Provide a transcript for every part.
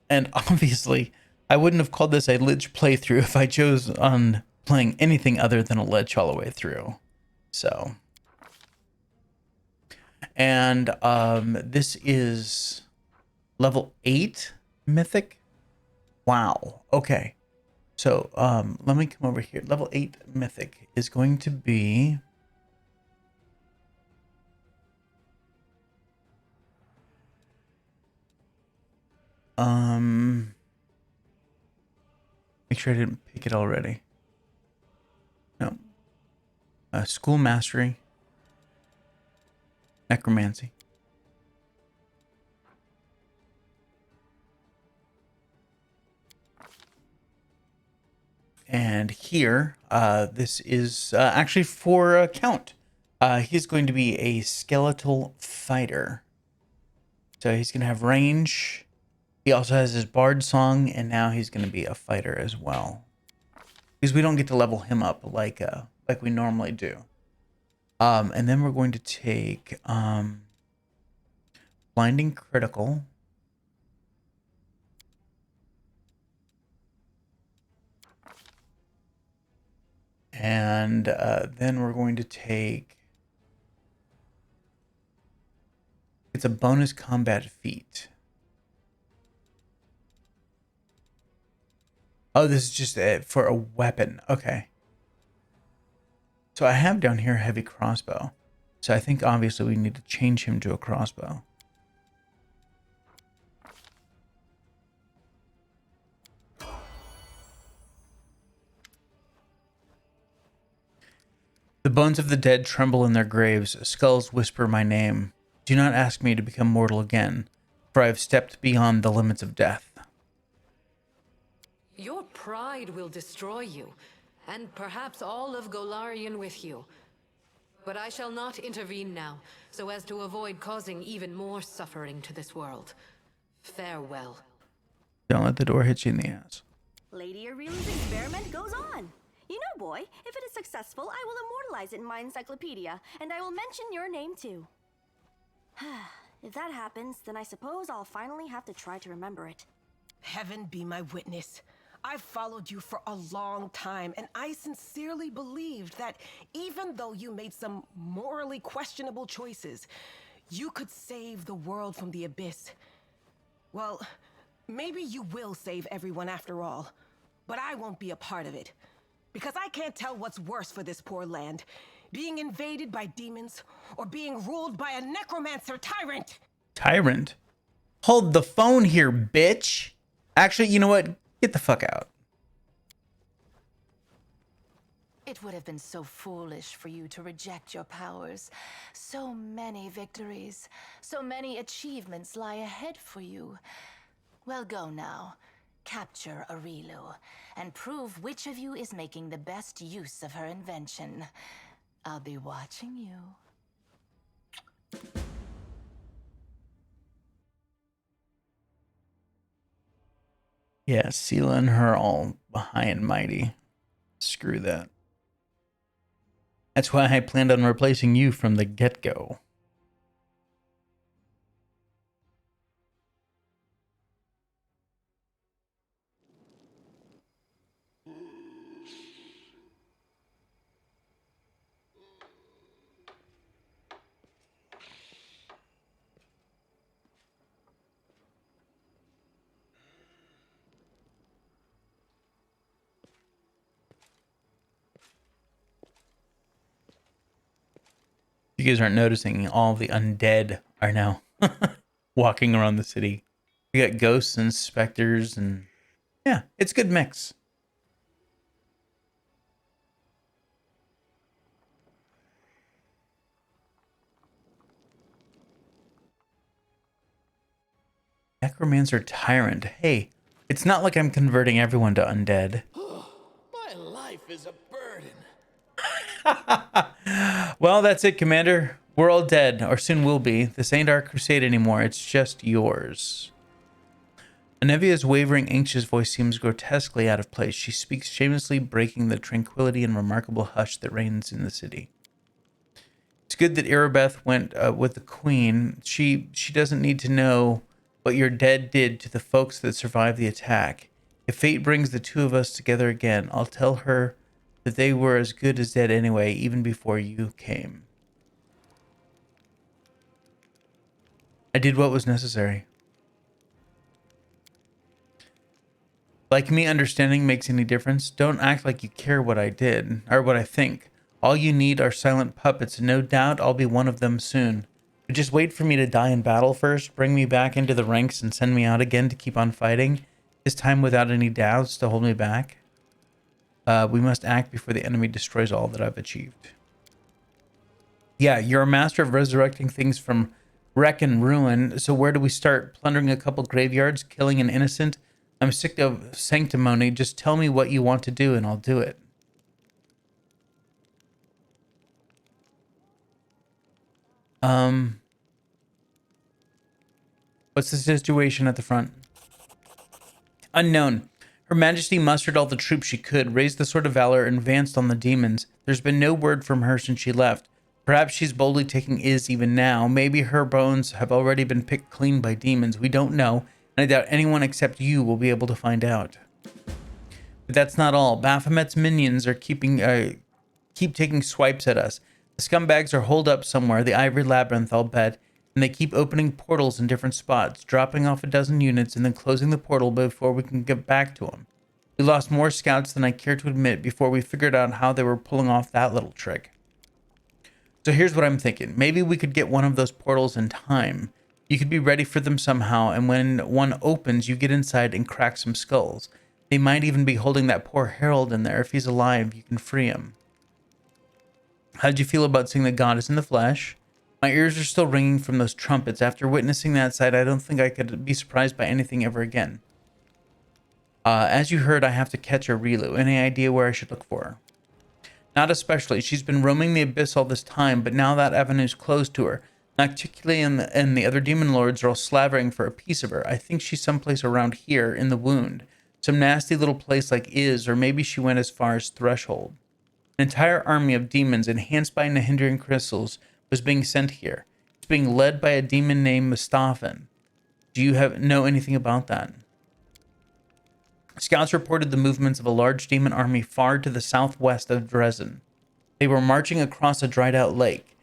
And obviously, I wouldn't have called this a Lich playthrough if I chose on playing anything other than a Lich all the way through. So, and this is level 8 Mythic. Wow. Okay. So let me come over here. Level 8 Mythic is going to be make sure I didn't pick it already. No. School Mastery. Necromancy. And here, this is actually for Count. He's going to be a skeletal fighter. So he's going to have range. He also has his bard song, and now he's going to be a fighter as well. Because we don't get to level him up like we normally do. And then we're going to take Blinding Critical. And then we're going to take, it's a bonus combat feat. Oh, this is just for a weapon. Okay. So I have down here heavy crossbow. So I think obviously we need to change him to a crossbow. The bones of the dead tremble in their graves. Skulls whisper my name. Do not ask me to become mortal again, for I have stepped beyond the limits of death. Your pride will destroy you, and perhaps all of Golarion with you. But I shall not intervene now, so as to avoid causing even more suffering to this world. Farewell. Don't let the door hit you in the ass. Lady Areelu's experiment goes on. You know, boy, if it is successful, I will immortalize it in my encyclopedia, and I will mention your name too. If that happens, then I suppose I'll finally have to try to remember it. Heaven be my witness. I've followed you for a long time, and I sincerely believed that even though you made some morally questionable choices, you could save the world from the abyss. Well, maybe you will save everyone after all, but I won't be a part of it. Because I can't tell what's worse for this poor land, being invaded by demons or being ruled by a necromancer tyrant. Tyrant? Hold the phone here, bitch. Actually, you know what? Get the fuck out. It would have been so foolish for you to reject your powers. So many victories, so many achievements lie ahead for you. Well, go now. Capture Areelu, and prove which of you is making the best use of her invention. I'll be watching you. Yeah, 𝐂𝐴 and her all high and mighty. Screw that. That's why I planned on replacing you from the get-go. You guys aren't noticing, all the undead are now walking around the city. We got ghosts and specters, and yeah, it's a good mix. Necromancer Tyrant. Hey, it's not like I'm converting everyone to undead. My life is a burden. Well, that's it, Commander. We're all dead, or soon will be. This ain't our crusade anymore. It's just yours. Anevia's wavering, anxious voice seems grotesquely out of place. She speaks shamelessly, breaking the tranquility and remarkable hush that reigns in the city. It's good that Erebeth went with the Queen. She doesn't need to know what your dead did to the folks that survived the attack. If fate brings the two of us together again, I'll tell her that they were as good as dead anyway, even before you came. I did what was necessary. Like me understanding makes any difference, don't act like you care what I did, or what I think. All you need are silent puppets, and no doubt I'll be one of them soon. But just wait for me to die in battle first, bring me back into the ranks, and send me out again to keep on fighting, this time without any doubts to hold me back. We must act before the enemy destroys all that I've achieved. Yeah, you're a master of resurrecting things from wreck and ruin, so where do we start? Plundering a couple graveyards, killing an innocent? I'm sick of sanctimony. Just tell me what you want to do and I'll do it. What's the situation at the front? Unknown. Her Majesty mustered all the troops she could, raised the Sword of Valor, and advanced on the demons. There's been no word from her since she left. Perhaps she's boldly taking Is even now. Maybe her bones have already been picked clean by demons. We don't know. I doubt anyone except you will be able to find out. But that's not all. Baphomet's minions are keep taking swipes at us. The scumbags are holed up somewhere, the Ivory Labyrinth, I'll bet, and they keep opening portals in different spots, dropping off a dozen units and then closing the portal before we can get back to them. We lost more scouts than I care to admit before we figured out how they were pulling off that little trick. So here's what I'm thinking. Maybe we could get one of those portals in time. You could be ready for them somehow, and when one opens, you get inside and crack some skulls. They might even be holding that poor Herald in there. If he's alive, you can free him. How did you feel about seeing the goddess in the flesh? My ears are still ringing from those trumpets. After witnessing that sight, I don't think I could be surprised by anything ever again. As you heard, I have to catch Areelu. Any idea where I should look for her? Not especially. She's been roaming the abyss all this time, but now that avenue's closed to her. 𝐂𝐡𝐚𝐽 and the other demon lords are all slavering for a piece of her. I think she's someplace around here in the wound. Some nasty little place like or maybe she went as far as Threshold. An entire army of demons enhanced by Nahindran crystals was being sent here. It's being led by a demon named Mustafan. Do you know anything about that? Scouts reported the movements of a large demon army far to the southwest of Dresden. They were marching across a dried-out lake.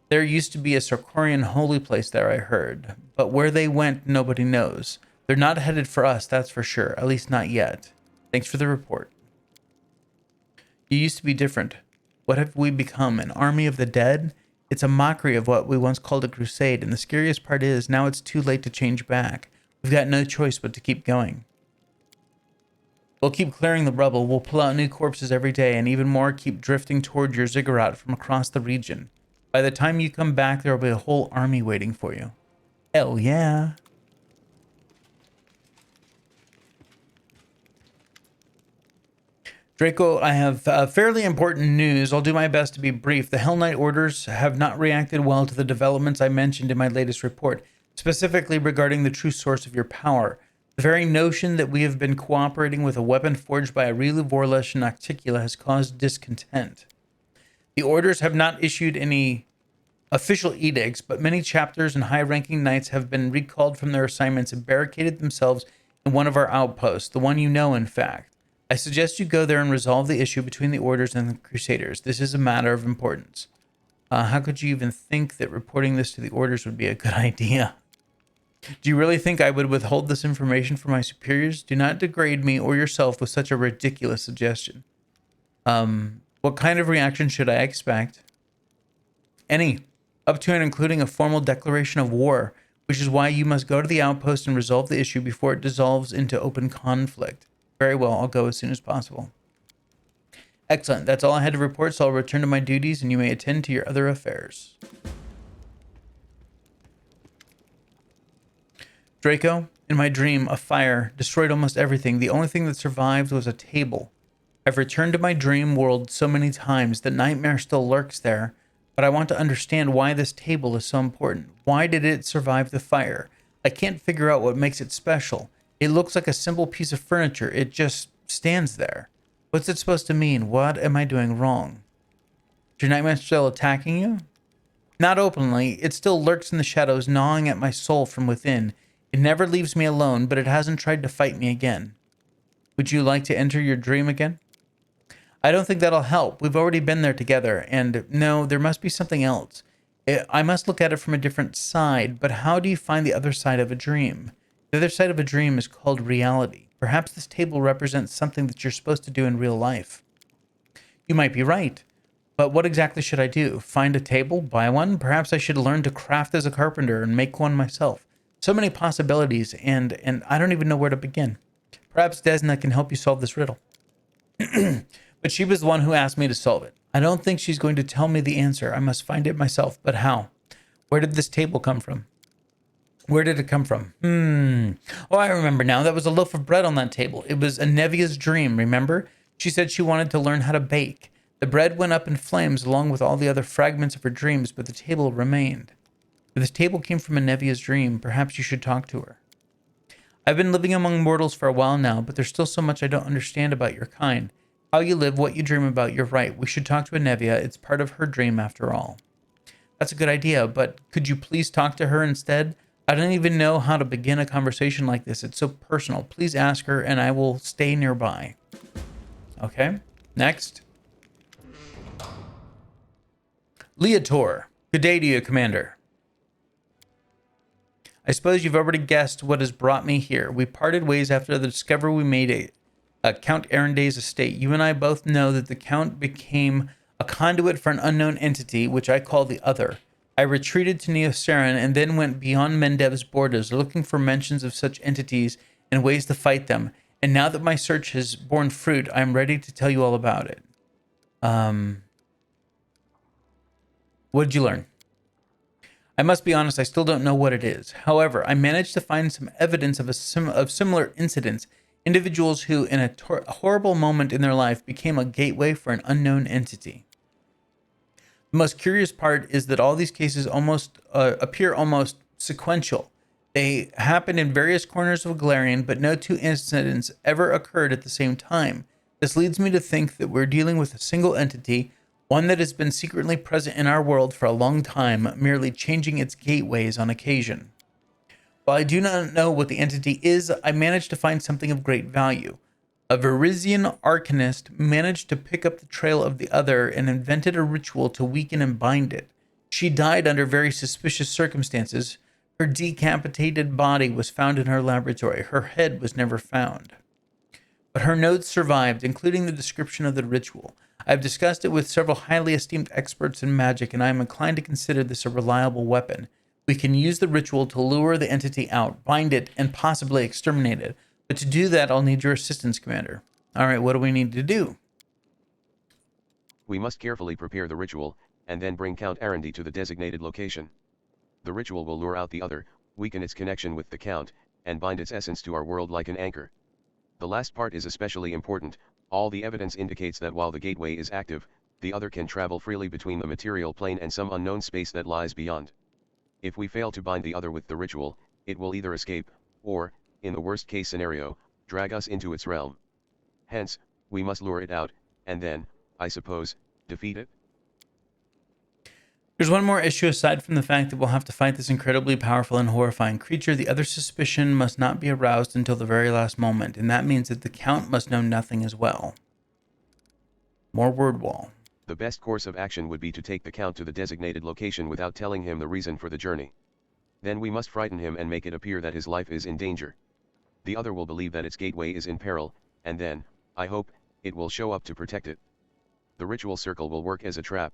There used to be a Sarkorian holy place there, I heard. But where they went, nobody knows. They're not headed for us, that's for sure. At least not yet. Thanks for the report. You used to be different. What have we become? An army of the dead? It's a mockery of what we once called a crusade, and the scariest part is, now it's too late to change back. We've got no choice but to keep going. We'll keep clearing the rubble. We'll pull out new corpses every day, and even more keep drifting toward your ziggurat from across the region. By the time you come back, there will be a whole army waiting for you. Hell yeah. Draco, I have fairly important news. I'll do my best to be brief. The Hell Knight orders have not reacted well to the developments I mentioned in my latest report, specifically regarding the true source of your power. The very notion that we have been cooperating with a weapon forged by Areelu Vorlesh and 𝐂𝐡𝐚𝐽 has caused discontent. The orders have not issued any official edicts, but many chapters and high-ranking knights have been recalled from their assignments and barricaded themselves in one of our outposts, the one you know, in fact. I suggest you go there and resolve the issue between the orders and the Crusaders. This is a matter of importance. How could you even think that reporting this to the orders would be a good idea? Do you really think I would withhold this information from my superiors? Do not degrade me or yourself with such a ridiculous suggestion. What kind of reaction should I expect? Any. Up to and including a formal declaration of war, which is why you must go to the outpost and resolve the issue before it dissolves into open conflict. Very well, I'll go as soon as possible. Excellent. That's all I had to report, so I'll return to my duties and you may attend to your other affairs. Draco, in my dream, a fire destroyed almost everything. The only thing that survived was a table. I've returned to my dream world so many times that nightmare still lurks there, but I want to understand why this table is so important. Why did it survive the fire? I can't figure out what makes it special. It looks like a simple piece of furniture. It just stands there. What's it supposed to mean? What am I doing wrong? Is your nightmare still attacking you? Not openly. It still lurks in the shadows, gnawing at my soul from within. It never leaves me alone, but it hasn't tried to fight me again. Would you like to enter your dream again? I don't think that'll help. We've already been there together, and no, there must be something else. I must look at it from a different side, but how do you find the other side of a dream? The other side of a dream is called reality. Perhaps this table represents something that you're supposed to do in real life. You might be right, but what exactly should I do? Find a table? Buy one? Perhaps I should learn to craft as a carpenter and make one myself. So many possibilities, and I don't even know where to begin. Perhaps Desna can help you solve this riddle. But she was the one who asked me to solve it. I don't think she's going to tell me the answer. I must find it myself. But how? Where did this table come from? Where did it come from? Oh, I remember now. That was a loaf of bread on that table. It was Anevia's dream, remember? She said she wanted to learn how to bake. The bread went up in flames along with all the other fragments of her dreams, but the table remained. If this table came from Anevia's dream, perhaps you should talk to her. I've been living among mortals for a while now, but there's still so much I don't understand about your kind. How you live, what you dream about, you're right. We should talk to Anevia. It's part of her dream after all. That's a good idea, but could you please talk to her instead? I don't even know how to begin a conversation like this. It's so personal. Please ask her and I will stay nearby. Okay, next. Leotor. Good day to you, Commander. I suppose you've already guessed what has brought me here. We parted ways after the discovery we made at Count Aarondae's estate. You and I both know that the Count became a conduit for an unknown entity, which I call the Other. I retreated to Neo-Sarin and then went beyond Mendev's borders, looking for mentions of such entities and ways to fight them. And now that my search has borne fruit, I am ready to tell you all about it. What did you learn? I must be honest, I still don't know what it is. However, I managed to find some evidence of similar incidents, individuals who, in a horrible moment in their life, became a gateway for an unknown entity. The most curious part is that all these cases appear almost sequential. They happen in various corners of Golarion, but no two incidents ever occurred at the same time. This leads me to think that we're dealing with a single entity, one that has been secretly present in our world for a long time, merely changing its gateways on occasion. While I do not know what the entity is, I managed to find something of great value. A Verizian arcanist managed to pick up the trail of the Other and invented a ritual to weaken and bind it. She died under very suspicious circumstances. Her decapitated body was found in her laboratory. Her head was never found. But her notes survived, including the description of the ritual. I've discussed it with several highly esteemed experts in magic, and I am inclined to consider this a reliable weapon. We can use the ritual to lure the entity out, bind it, and possibly exterminate it. But to do that, I'll need your assistance, Commander. All right, what do we need to do? We must carefully prepare the ritual, and then bring Count Aarondae to the designated location. The ritual will lure out the Other, weaken its connection with the Count, and bind its essence to our world like an anchor. The last part is especially important. All the evidence indicates that while the gateway is active, the Other can travel freely between the material plane and some unknown space that lies beyond. If we fail to bind the Other with the ritual, it will either escape, or, in the worst case scenario, drag us into its realm. Hence, we must lure it out, and then, I suppose, defeat it? There's one more issue aside from the fact that we'll have to fight this incredibly powerful and horrifying creature. The Other suspicion must not be aroused until the very last moment, and that means that the Count must know nothing as well. More word wall. The best course of action would be to take the Count to the designated location without telling him the reason for the journey. Then we must frighten him and make it appear that his life is in danger. The Other will believe that its gateway is in peril, and then, I hope, it will show up to protect it. The ritual circle will work as a trap.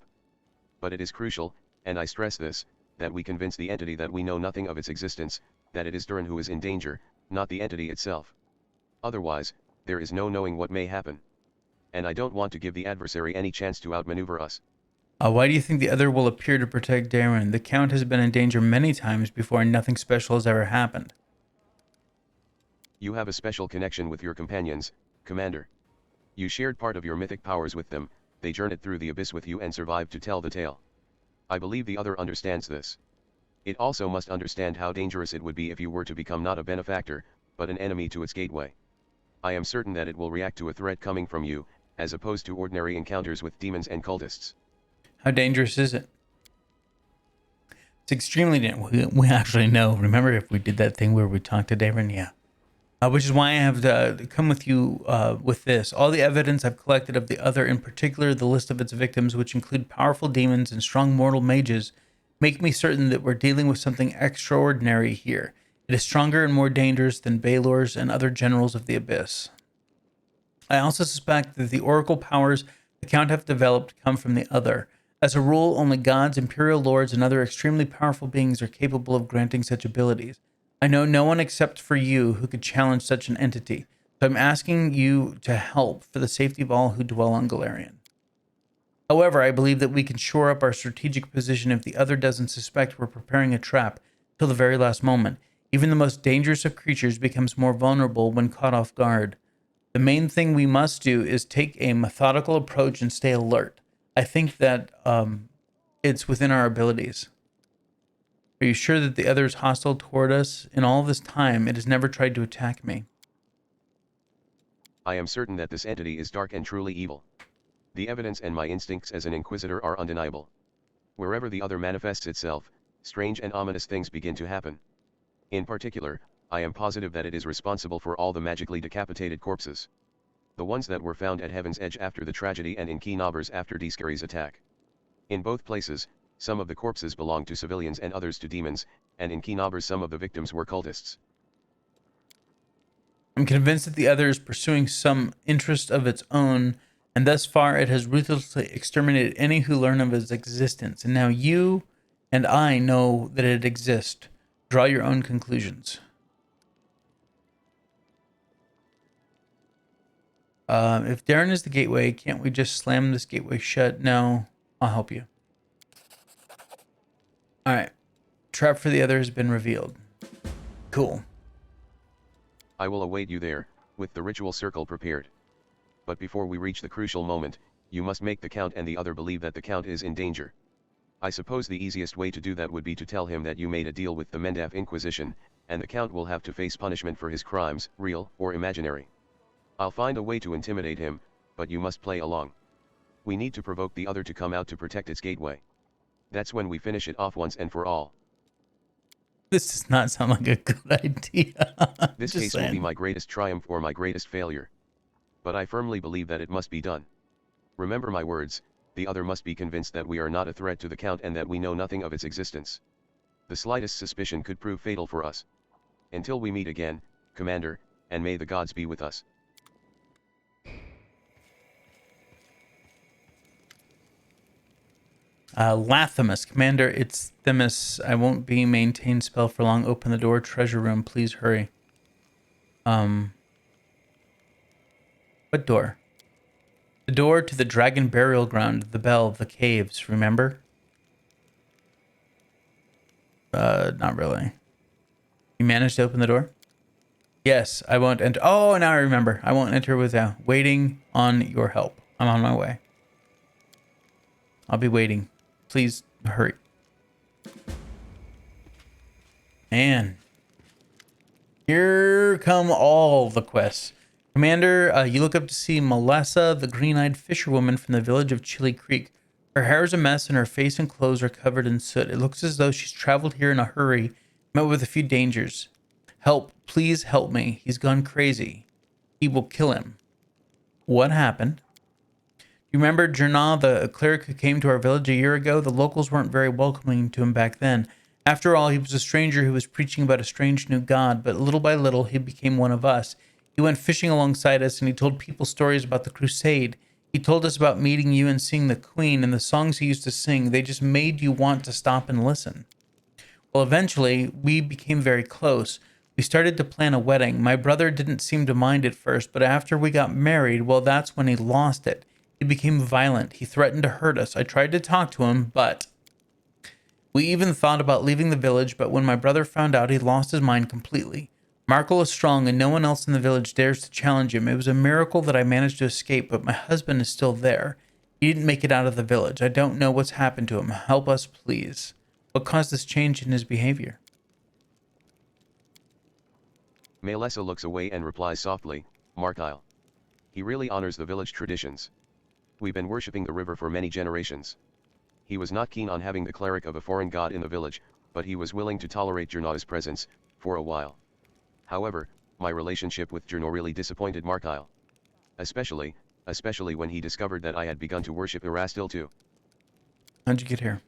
But it is crucial, and I stress this, that we convince the entity that we know nothing of its existence, that it is Durin who is in danger, not the entity itself. Otherwise, there is no knowing what may happen. And I don't want to give the adversary any chance to outmaneuver us. Why do you think the Other will appear to protect Darren? The Count has been in danger many times before and nothing special has ever happened. You have a special connection with your companions, Commander. You shared part of your mythic powers with them, they journeyed through the abyss with you and survived to tell the tale. I believe the Other understands this. It also must understand how dangerous it would be if you were to become not a benefactor, but an enemy to its gateway. I am certain that it will react to a threat coming from you, as opposed to ordinary encounters with demons and cultists. How dangerous is it? It's extremely, we actually know. Remember if we did that thing where we talked to Davin? Yeah. Which is why I have come with you with this. All the evidence I've collected of the other, in particular the list of its victims, which include powerful demons and strong mortal mages, make me certain that we're dealing with something extraordinary here. It is stronger and more dangerous than Baelor's and other generals of the Abyss. I also suspect that the oracle powers the Count have developed come from the other. As a rule, only gods, imperial lords, and other extremely powerful beings are capable of granting such abilities. I know no one except for you who could challenge such an entity, so I'm asking you to help for the safety of all who dwell on Golarion. However, I believe that we can shore up our strategic position if the other doesn't suspect we're preparing a trap till the very last moment. Even the most dangerous of creatures becomes more vulnerable when caught off guard. The main thing we must do is take a methodical approach and stay alert. I think that it's within our abilities. Are you sure that the other is hostile toward us? In all this time, it has never tried to attack me. I am certain that this entity is dark and truly evil. The evidence and my instincts as an inquisitor are undeniable. Wherever the other manifests itself, strange and ominous things begin to happen. In particular, I am positive that it is responsible for all the magically decapitated corpses. The ones that were found at Heaven's Edge after the tragedy and in 𝐂𝐚𝐨 after Deskari's attack. In both places, some of the corpses belonged to civilians and others to demons, and in 𝐂𝐚𝐨 some of the victims were cultists. I'm convinced that the other is pursuing some interest of its own, and thus far it has ruthlessly exterminated any who learn of its existence. And now you and I know that it exists. Draw your own conclusions. If Darren is the gateway, can't we just slam this gateway shut? No, I'll help you. All right. Trap for the other has been revealed. Cool. I will await you there, with the ritual circle prepared. But before we reach the crucial moment, you must make the Count and the other believe that the Count is in danger. I suppose the easiest way to do that would be to tell him that you made a deal with the Mendaf Inquisition, and the Count will have to face punishment for his crimes, real or imaginary. I'll find a way to intimidate him, but you must play along. We need to provoke the other to come out to protect its gateway. That's when we finish it off once and for all. This does not sound like a good idea. This case will be my greatest triumph or my greatest failure. But I firmly believe that it must be done. Remember my words, the other must be convinced that we are not a threat to the Count and that we know nothing of its existence. The slightest suspicion could prove fatal for us. Until we meet again, Commander, and may the gods be with us. Lathamus, Commander, it's Themis. I won't be maintained spell for long. Open the door, treasure room. Please hurry. What door? The door to the dragon burial ground, the bell, the caves, remember? Not really. You managed to open the door? Yes, I won't enter. Oh, now I remember. I won't enter without waiting on your help. I'm on my way. I'll be waiting. Please hurry. And here come all the quests. Commander, you look up to see Melissa, the green-eyed fisherwoman from the village of Chili Creek. Her hair is a mess and her face and clothes are covered in soot. It looks as though she's traveled here in a hurry, met with a few dangers. Help, please help me. He's gone crazy. He will kill him. What happened? You remember Jernah, the cleric who came to our village a year ago? The locals weren't very welcoming to him back then. After all, he was a stranger who was preaching about a strange new god, but little by little, he became one of us. He went fishing alongside us, and he told people stories about the Crusade. He told us about meeting you and seeing the Queen, and the songs he used to sing. They just made you want to stop and listen. Well, eventually, we became very close. We started to plan a wedding. My brother didn't seem to mind at first, but after we got married, well, that's when he lost it. He became violent. He threatened to hurt us. I tried to talk to him, but we even thought about leaving the village, but when my brother found out, he lost his mind completely. Markle is strong, and no one else in the village dares to challenge him. It was a miracle that I managed to escape, but my husband is still there. He didn't make it out of the village. I don't know what's happened to him. Help us, please. What caused this change in his behavior? Melissa looks away and replies softly, Markile. He really honors the village traditions. We've been worshipping the river for many generations. He was not keen on having the cleric of a foreign god in the village, but he was willing to tolerate 𝐵𝐺𝐻 presence for a while. However, my relationship with 𝐵𝐺𝐻 really disappointed 𝐴𝐵𝐻. Especially when he discovered that I had begun to worship Erastil too. How'd you get here?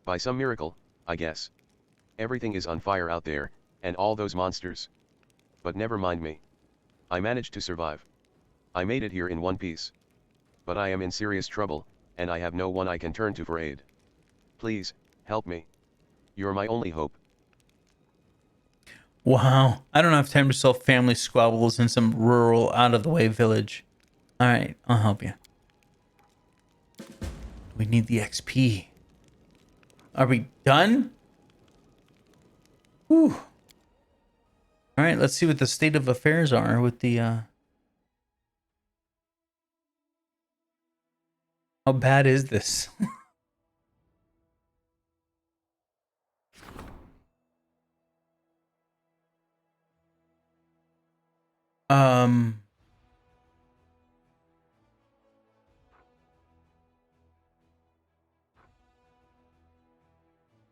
By some miracle, I guess. Everything is on fire out there, and all those monsters. But never mind me. I managed to survive. I made it here in one piece. But I am in serious trouble, and I have no one I can turn to for aid. Please, help me. You're my only hope. Wow. I don't have time to solve family squabbles in some rural, out-of-the-way village. All right, I'll help you. We need the XP. Are we done? Whew. All right, let's see what the state of affairs are with the... How bad is this?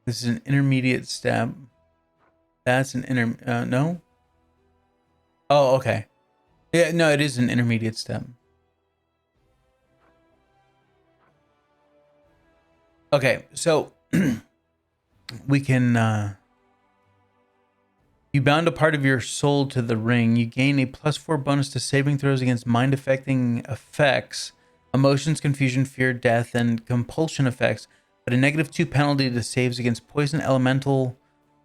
This is an intermediate step. That's an no? Oh, okay. Yeah, no, it is an intermediate step. Okay, so we can you bound a part of your soul to the ring. You gain a +4 bonus to saving throws against mind-affecting effects, emotions, confusion, fear, death, and compulsion effects, but a -2 penalty to saves against poison, elemental,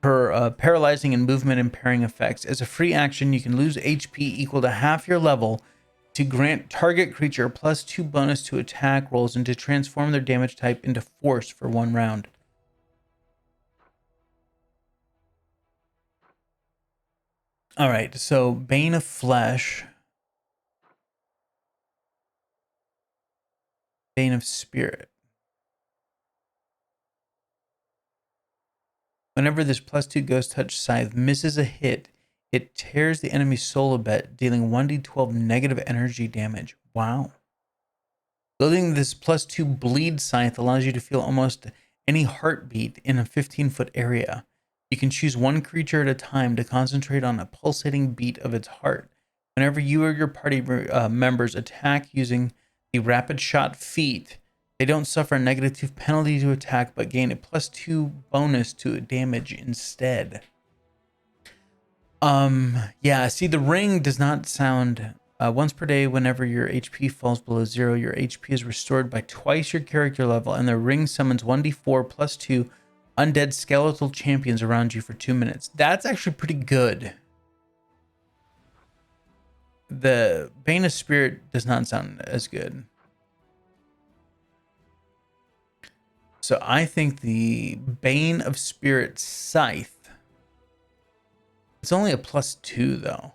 paralyzing, and movement impairing effects. As a free action, you can lose HP equal to half your level to grant target creature +2 bonus to attack rolls and to transform their damage type into force for 1 round. All right, so Bane of Flesh, Bane of Spirit. Whenever this +2 Ghost Touch Scythe misses a hit, it tears the enemy's soul a bit, dealing 1d12 negative energy damage. Wow. Loading this +2 Bleed Scythe allows you to feel almost any heartbeat in a 15-foot area. You can choose one creature at a time to concentrate on a pulsating beat of its heart. Whenever you or your party members attack using the Rapid Shot feat, they don't suffer a -2 penalty to attack, but gain a +2 bonus to damage instead. Yeah, see, the ring does not sound... once per day, whenever your HP falls below 0, your HP is restored by twice your character level, and the ring summons 1d4 +2 undead skeletal champions around you for 2 minutes. That's actually pretty good. The Bane of Spirit does not sound as good. So I think the Bane of Spirit Scythe, it's only a +2 though.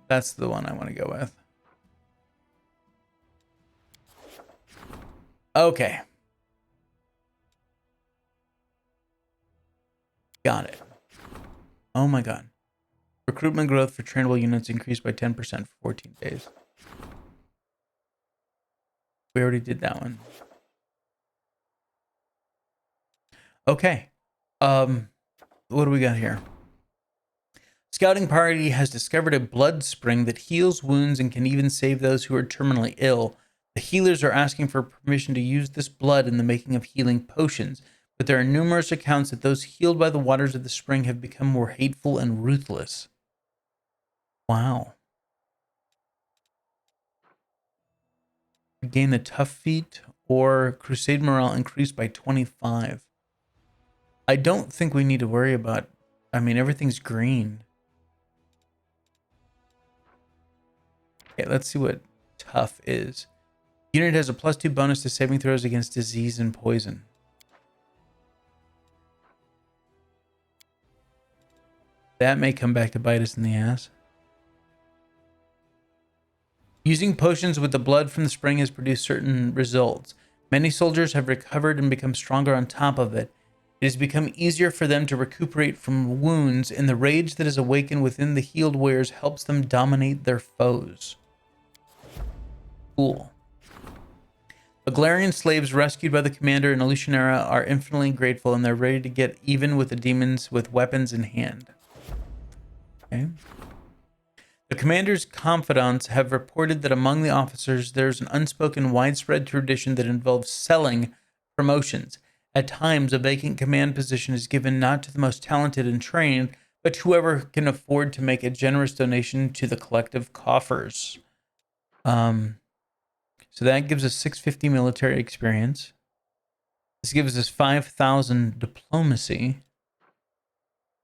That's the one I want to go with. Okay. Got it. Oh my god. Recruitment growth for trainable units increased by 10% for 14 days. We already did that one. Okay. What do we got here? Scouting party has discovered a blood spring that heals wounds and can even save those who are terminally ill. The healers are asking for permission to use this blood in the making of healing potions, but there are numerous accounts that those healed by the waters of the spring have become more hateful and ruthless. Wow. Gain the tough feat or crusade morale increased by 25. I don't think we need to worry about, I mean, everything's green. Okay, let's see what tough is. Unit has a +2 bonus to saving throws against disease and poison. That may come back to bite us in the ass. Using potions with the blood from the spring has produced certain results. Many soldiers have recovered and become stronger on top of it. It has become easier for them to recuperate from wounds, and the rage that is awakened within the healed warriors helps them dominate their foes. Cool. The Golarion slaves rescued by the commander and Illusionera are infinitely grateful, and they're ready to get even with the demons with weapons in hand. Okay. The commander's confidants have reported that among the officers, there's an unspoken widespread tradition that involves selling promotions. At times, a vacant command position is given not to the most talented and trained, but to whoever can afford to make a generous donation to the collective coffers. So that gives us 650 military experience. This gives us 5,000 diplomacy,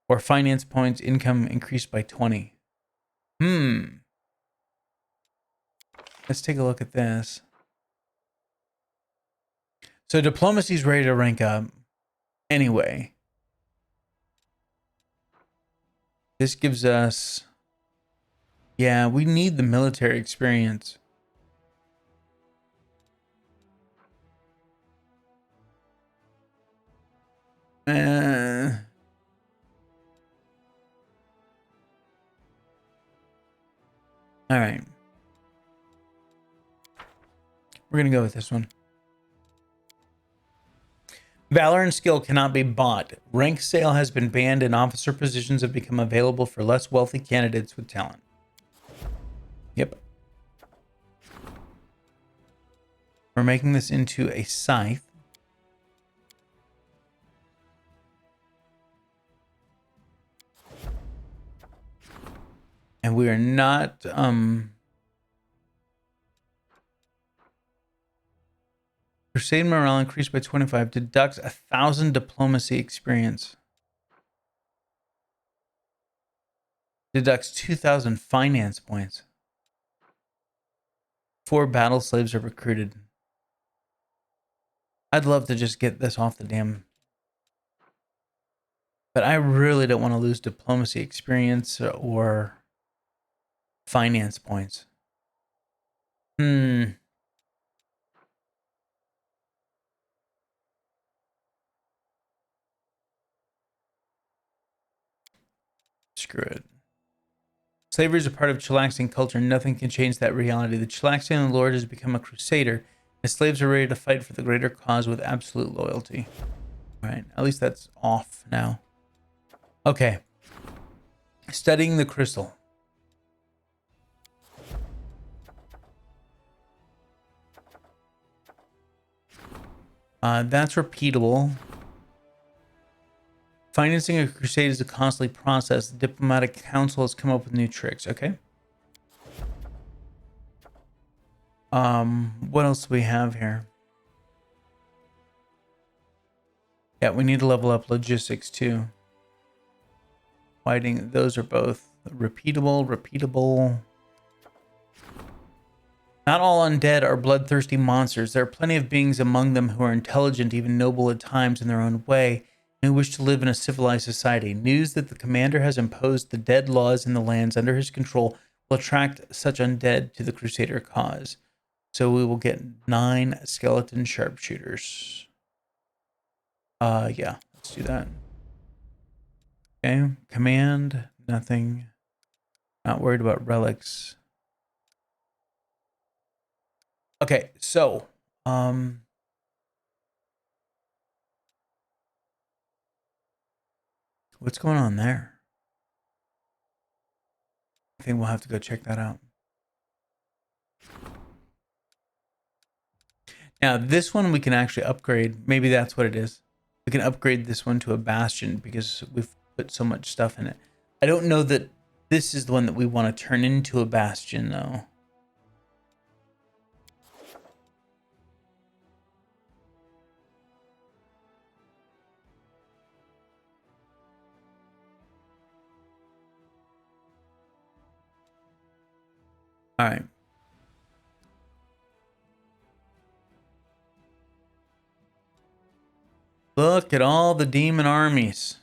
or finance points income increased by 20. Let's take a look at this. So diplomacy's ready to rank up. Anyway. This gives us... Yeah, we need the military experience. All right. We're going to go with this one. Valor and skill cannot be bought. Rank sale has been banned and officer positions have become available for less wealthy candidates with talent. Yep. We're making this into a scythe. And we are not... Crusade morale increased by 25. Deducts 1,000 diplomacy experience. Deducts 2,000 finance points. 4 battle slaves are recruited. I'd love to just get this off the damn... But I really don't want to lose diplomacy experience or finance points. Screw it. Slavery is a part of Chilaxian culture. Nothing can change that reality. The Chilaxian Lord has become a crusader. His slaves are ready to fight for the greater cause with absolute loyalty. All right, at least that's off now. Okay. Studying the crystal. That's repeatable. Financing a crusade is a costly process. The diplomatic council has come up with new tricks. Okay. What else do we have here? Yeah, we need to level up logistics too. Fighting, those are both repeatable. Not all undead are bloodthirsty monsters. There are plenty of beings among them who are intelligent, even noble at times in their own way, and who wish to live in a civilized society. News that the commander has imposed the dead laws in the lands under his control will attract such undead to the Crusader cause. So we will get 9 skeleton sharpshooters. Yeah, let's do that. Okay, command, nothing. Not worried about relics. Okay, so, what's going on there? I think we'll have to go check that out. Now, this one we can actually upgrade. Maybe that's what it is. We can upgrade this one to a bastion because we've put so much stuff in it. I don't know that this is the one that we want to turn into a bastion, though. All right. Look at all the demon armies.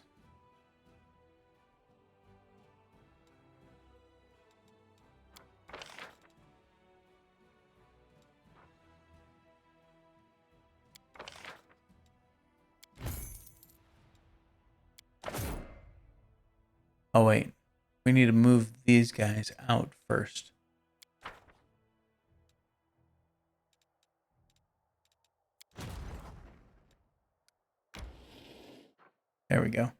Oh, wait. We need to move these guys out first. There we go.